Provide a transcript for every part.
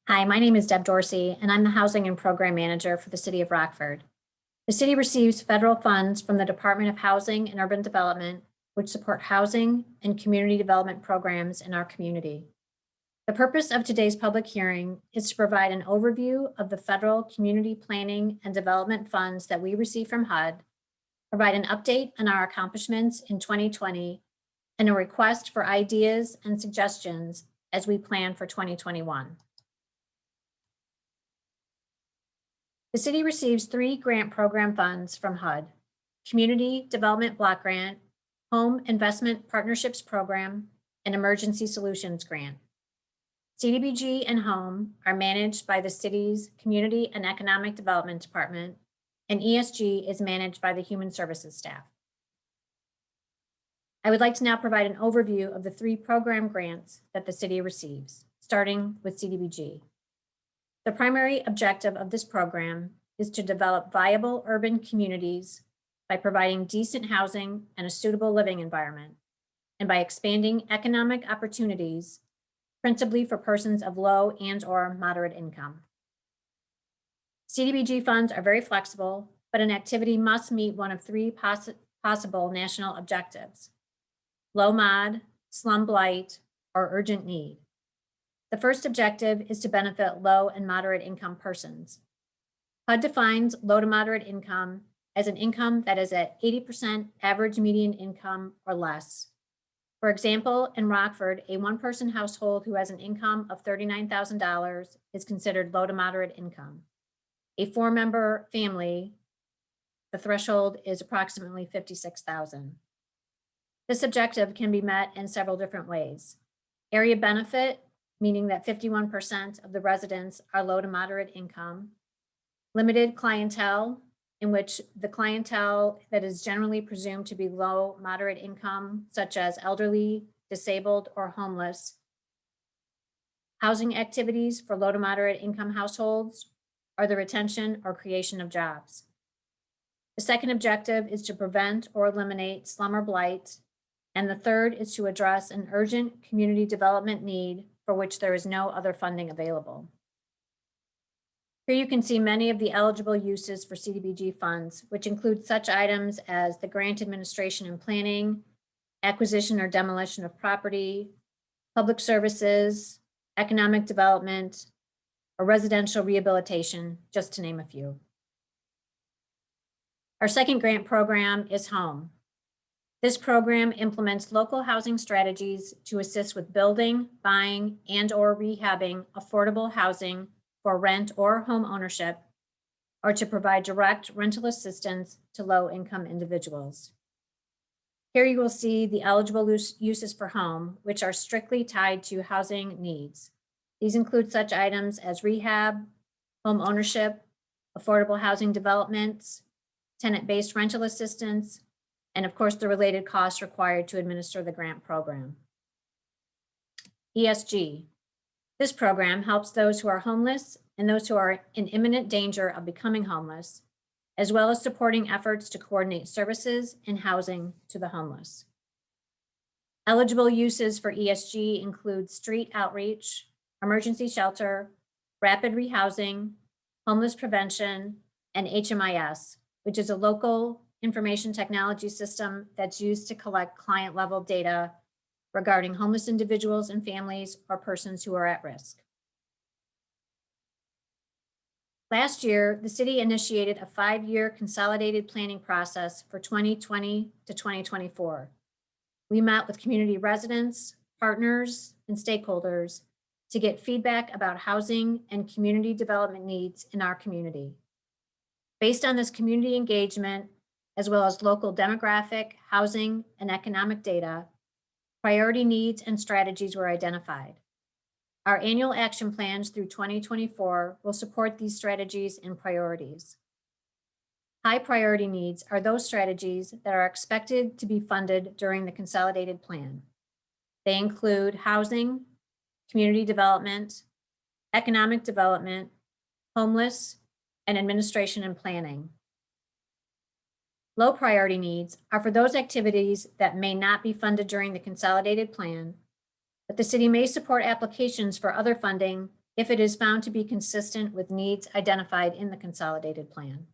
Hi, my name is Deb Dorsey, and I'm the Housing and Program Manager for the City of Rockford. The city receives federal funds from the Department of Housing and Urban Development, which support housing and community development programs in our community. The purpose of today's public hearing is to provide an overview of the federal community planning and development funds that we receive from HUD, provide an update on our accomplishments in 2020, and a request for ideas and suggestions as we plan for 2021. The city receives 3 grant program funds from HUD: Community Development Block Grant, Home Investment Partnerships Program, and Emergency Solutions Grant. CDBG and Home are managed by the city's Community and Economic Development Department, and ESG is managed by the Human Services staff. I would like to now provide an overview of the 3 program grants that the city receives, starting with CDBG. The primary objective of this program is to develop viable urban communities by providing decent housing and a suitable living environment, and by expanding economic opportunities, principally for persons of low and/or moderate income. CDBG funds are very flexible, but an activity must meet one of 3 possible national objectives: low mod, slum blight, or urgent need. The first objective is to benefit low and moderate income persons. HUD defines low to moderate income as an income that is at 80% average median income or less. For example, in Rockford, a 1-person household who has an income of $39,000 is considered low to moderate income. A 4-member family, the threshold is approximately $56,000. This objective can be met in several different ways. Area benefit, meaning that 51% of the residents are low to moderate income. Limited clientele, in which the clientele that is generally presumed to be low, moderate income, such as elderly, disabled, or homeless. Housing activities for low to moderate income households are the retention or creation of jobs. The second objective is to prevent or eliminate slum or blight. And the third is to address an urgent community development need for which there is no other funding available. Here you can see many of the eligible uses for CDBG funds, which include such items as the grant administration and planning, acquisition or demolition of property, public services, economic development, or residential rehabilitation, just to name a few. Our second grant program is HOME. This program implements local housing strategies to assist with building, buying, and/or rehabbing affordable housing for rent or home ownership, or to provide direct rental assistance to low-income individuals. Here you will see the eligible uses for HOME, which are strictly tied to housing needs. These include such items as rehab, home ownership, affordable housing developments, tenant-based rental assistance, and of course, the related costs required to administer the grant program. ESG. This program helps those who are homeless and those who are in imminent danger of becoming homeless, as well as supporting efforts to coordinate services and housing to the homeless. Eligible uses for ESG include street outreach, emergency shelter, rapid rehousing, homeless prevention, and HMIS, which is a local information technology system that's used to collect client-level data regarding homeless individuals and families or persons who are at risk. Last year, the city initiated a 5-year consolidated planning process for 2020 to 2024. We met with community residents, partners, and stakeholders to get feedback about housing and community development needs in our community. Based on this community engagement, as well as local demographic, housing, and economic data, priority needs and strategies were identified. Our annual action plans through 2024 will support these strategies and priorities. High priority needs are those strategies that are expected to be funded during the consolidated plan. They include housing, community development, economic development, homeless, and administration and planning. Low priority needs are for those activities that may not be funded during the consolidated plan, but the city may support applications for other funding if it is found to be consistent with needs identified in the consolidated plan.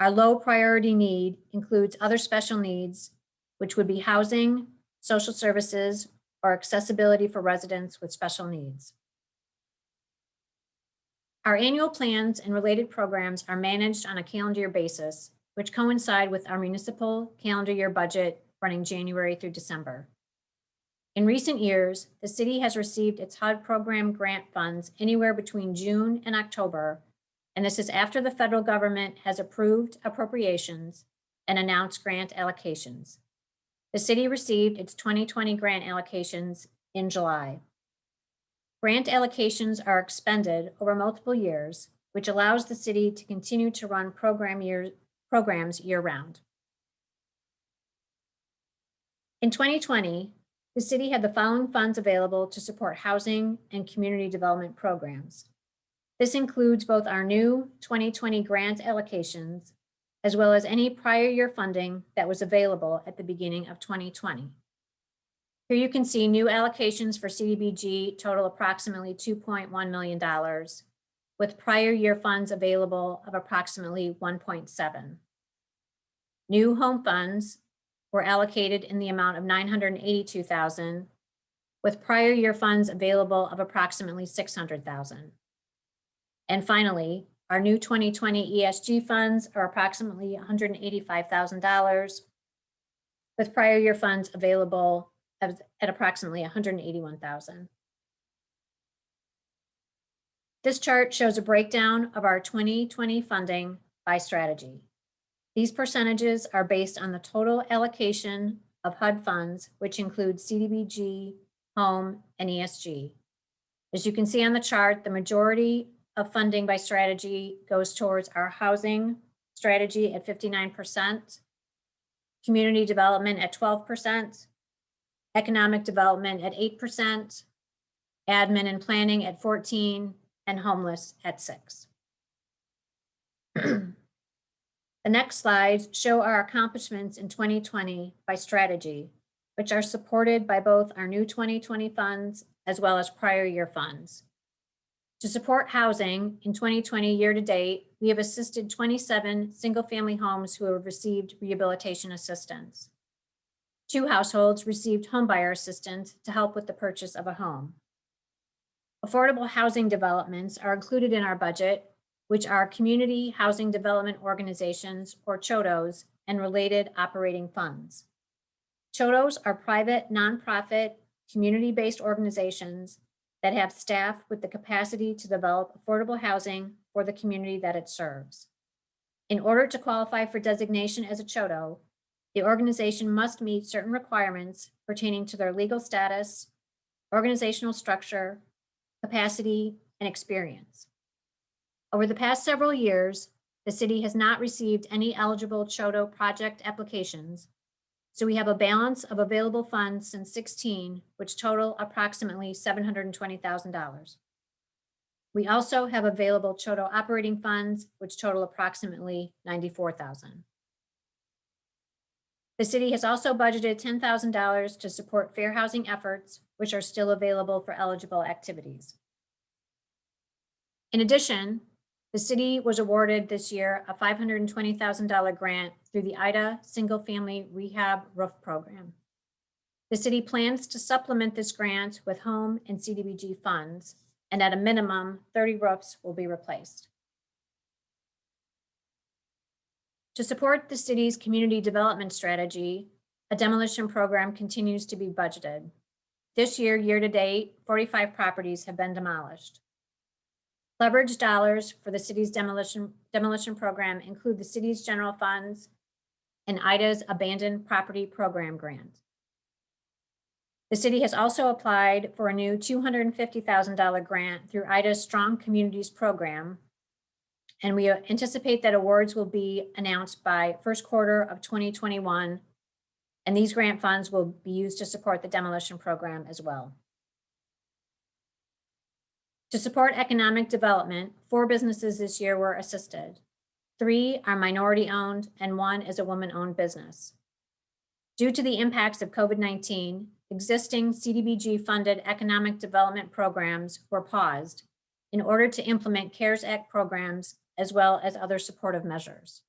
Our low priority need includes other special needs, which would be housing, social services, or accessibility for residents with special needs. Our annual plans and related programs are managed on a calendar year basis, which coincide with our municipal calendar year budget running January through December. In recent years, the city has received its HUD program grant funds anywhere between June and October, and this is after the federal government has approved appropriations and announced grant allocations. The city received its 2020 grant allocations in July. Grant allocations are expended over multiple years, which allows the city to continue to run programs year-round. In 2020, the city had the following funds available to support housing and community development programs. This includes both our new 2020 grant allocations, as well as any prior year funding that was available at the beginning of 2020. Here you can see new allocations for CDBG total approximately $2.1 million, with prior year funds available of approximately 1.7. New home funds were allocated in the amount of $982,000, with prior year funds available of approximately $600,000. And finally, our new 2020 ESG funds are approximately $185,000, with prior year funds available at approximately $181,000. This chart shows a breakdown of our 2020 funding by strategy. These percentages are based on the total allocation of HUD funds, which include CDBG, home, and ESG. As you can see on the chart, the majority of funding by strategy goes towards our housing strategy at 59%, community development at 12%, economic development at 8%, admin and planning at 14%, and homeless at 6%. The next slides show our accomplishments in 2020 by strategy, which are supported by both our new 2020 funds as well as prior year funds. To support housing in 2020 year to date, we have assisted 27 single-family homes who have received rehabilitation assistance. 2 households received homebuyer assistance to help with the purchase of a home. Affordable housing developments are included in our budget, which are community housing development organizations, or CHODOs, and related operating funds. CHODOs are private, nonprofit, community-based organizations that have staff with the capacity to develop affordable housing for the community that it serves. In order to qualify for designation as a CHODO, the organization must meet certain requirements pertaining to their legal status, organizational structure, capacity, and experience. Over the past several years, the city has not received any eligible CHODO project applications, so we have a balance of available funds since 2016, which total approximately $720,000. We also have available CHODO operating funds, which total approximately $94,000. The city has also budgeted $10,000 to support fair housing efforts, which are still available for eligible activities. In addition, the city was awarded this year a $520,000 grant through the IDA Single Family Rehab Roof Program. The city plans to supplement this grant with home and CDBG funds, and at a minimum, 30 roofs will be replaced. To support the city's community development strategy, a demolition program continues to be budgeted. This year, year to date, 45 properties have been demolished. Leverage dollars for the city's demolition program include the city's general funds and IDA's Abandoned Property Program grant. The city has also applied for a new $250,000 grant through IDA's Strong Communities program, and we anticipate that awards will be announced by first quarter of 2021, and these grant funds will be used to support the demolition program as well. To support economic development, 4 businesses this year were assisted. 3 are minority-owned and 1 is a woman-owned business. Due to the impacts of COVID-19, existing CDBG-funded economic development programs were paused, in order to implement CARES Act programs as well as other supportive measures.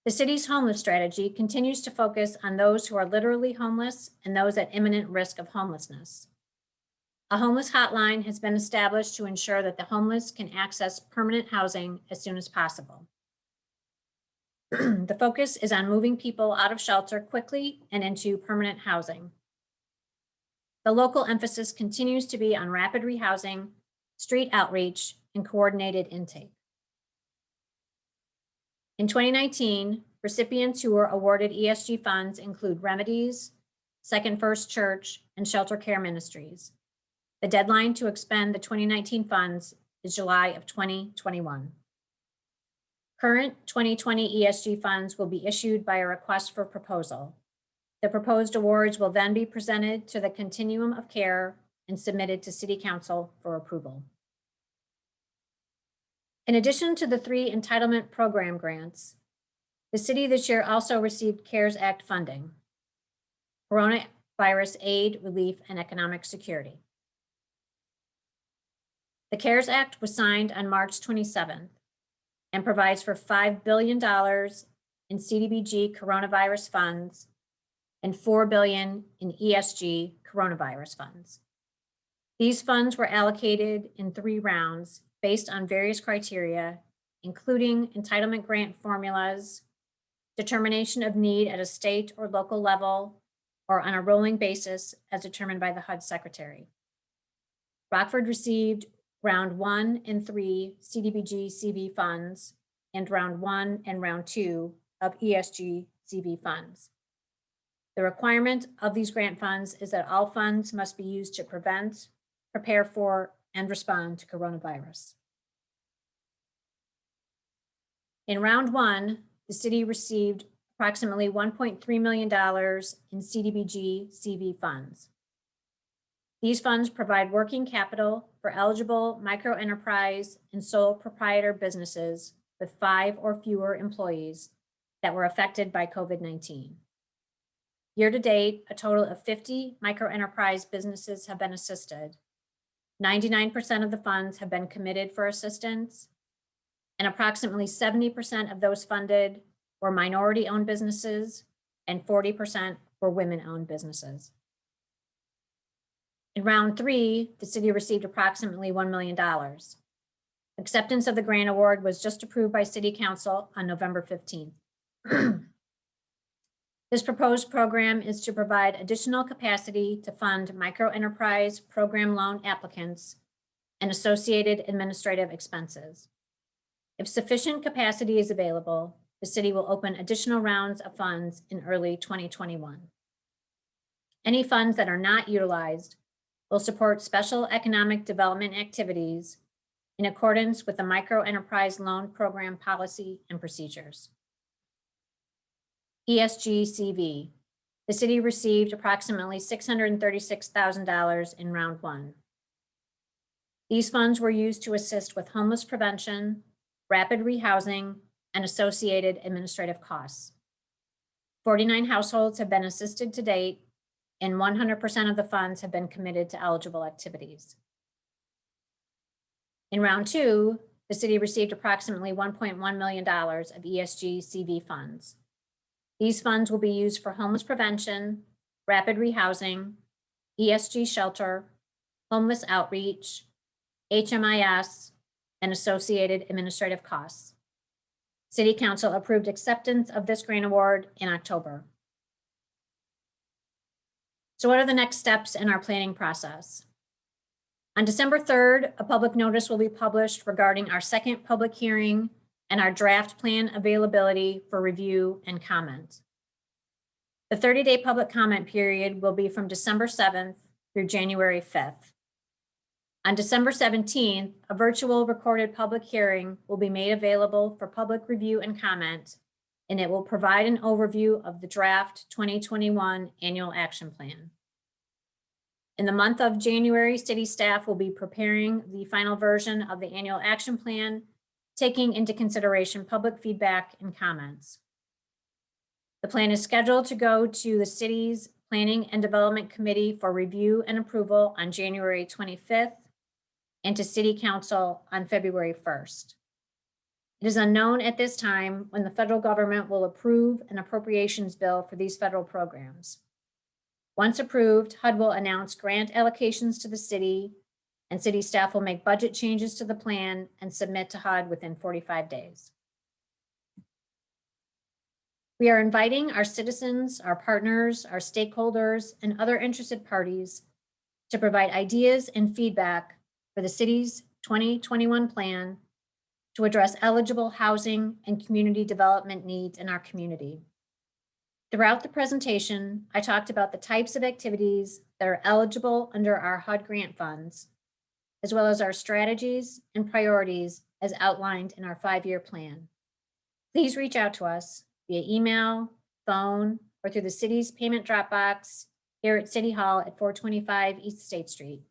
The city's homeless strategy continues to focus on those who are literally homeless and those at imminent risk of homelessness. A homeless hotline has been established to ensure that the homeless can access permanent housing as soon as possible. The focus is on moving people out of shelter quickly and into permanent housing. The local emphasis continues to be on rapid rehousing, street outreach, and coordinated intake. In 2019, recipients who were awarded ESG funds include Remedies, Second First Church, and Shelter Care Ministries. The deadline to expend the 2019 funds is July of 2021. Current 2020 ESG funds will be issued by a request for proposal. The proposed awards will then be presented to the Continuum of Care and submitted to City Council for approval. In addition to the 3 entitlement program grants, the city this year also received CARES Act funding, Coronavirus Aid, Relief, and Economic Security. The CARES Act was signed on March 27th and provides for $5 billion in CDBG coronavirus funds and $4 billion in ESG coronavirus funds. These funds were allocated in 3 rounds based on various criteria, including entitlement grant formulas, determination of need at a state or local level, or on a rolling basis as determined by the HUD Secretary. Rockford received round 1 and 3 CDBG CV funds and round 1 and round 2 of ESG CV funds. The requirement of these grant funds is that all funds must be used to prevent, prepare for, and respond to coronavirus. In round 1, the city received approximately $1.3 million in CDBG CV funds. These funds provide working capital for eligible microenterprise and sole proprietor businesses with 5 or fewer employees that were affected by COVID-19. Year to date, a total of 50 microenterprise businesses have been assisted. 99% of the funds have been committed for assistance, and approximately 70% of those funded were minority-owned businesses and 40% were women-owned businesses. In round 3, the city received approximately $1 million. Acceptance of the grant award was just approved by City Council on November 15th. This proposed program is to provide additional capacity to fund microenterprise program loan applicants and associated administrative expenses. If sufficient capacity is available, the city will open additional rounds of funds in early 2021. Any funds that are not utilized will support special economic development activities in accordance with the Microenterprise Loan Program policy and procedures. ESG CV. The city received approximately $636,000 in round 1. These funds were used to assist with homeless prevention, rapid rehousing, and associated administrative costs. 49 households have been assisted to date, and 100% of the funds have been committed to eligible activities. In round 2, the city received approximately $1.1 million of ESG CV funds. These funds will be used for homeless prevention, rapid rehousing, ESG shelter, homeless outreach, HMIS, and associated administrative costs. City Council approved acceptance of this grant award in October. So what are the next steps in our planning process? On December 3rd, a public notice will be published regarding our second public hearing and our draft plan availability for review and comment. The 30-day public comment period will be from December 7th through January 5th. On December 17th, a virtual recorded public hearing will be made available for public review and comment, and it will provide an overview of the draft 2021 annual action plan. In the month of January, city staff will be preparing the final version of the annual action plan, taking into consideration public feedback and comments. The plan is scheduled to go to the city's Planning and Development Committee for review and approval on January 25th, and to City Council on February 1st. It is unknown at this time when the federal government will approve an appropriations bill for these federal programs. Once approved, HUD will announce grant allocations to the city, and city staff will make budget changes to the plan and submit to HUD within 45 days. We are inviting our citizens, our partners, our stakeholders, and other interested parties to provide ideas and feedback for the city's 2021 plan to address eligible housing and community development needs in our community. Throughout the presentation, I talked about the types of activities that are eligible under our HUD grant funds, as well as our strategies and priorities as outlined in our 5-year plan. Please reach out to us via email, phone, or through the city's payment drop box here at City Hall at 425 East State Street.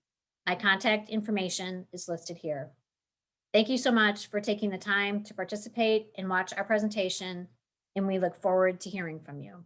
My contact information is listed here. Thank you so much for taking the time to participate and watch our presentation, and we look forward to hearing from you.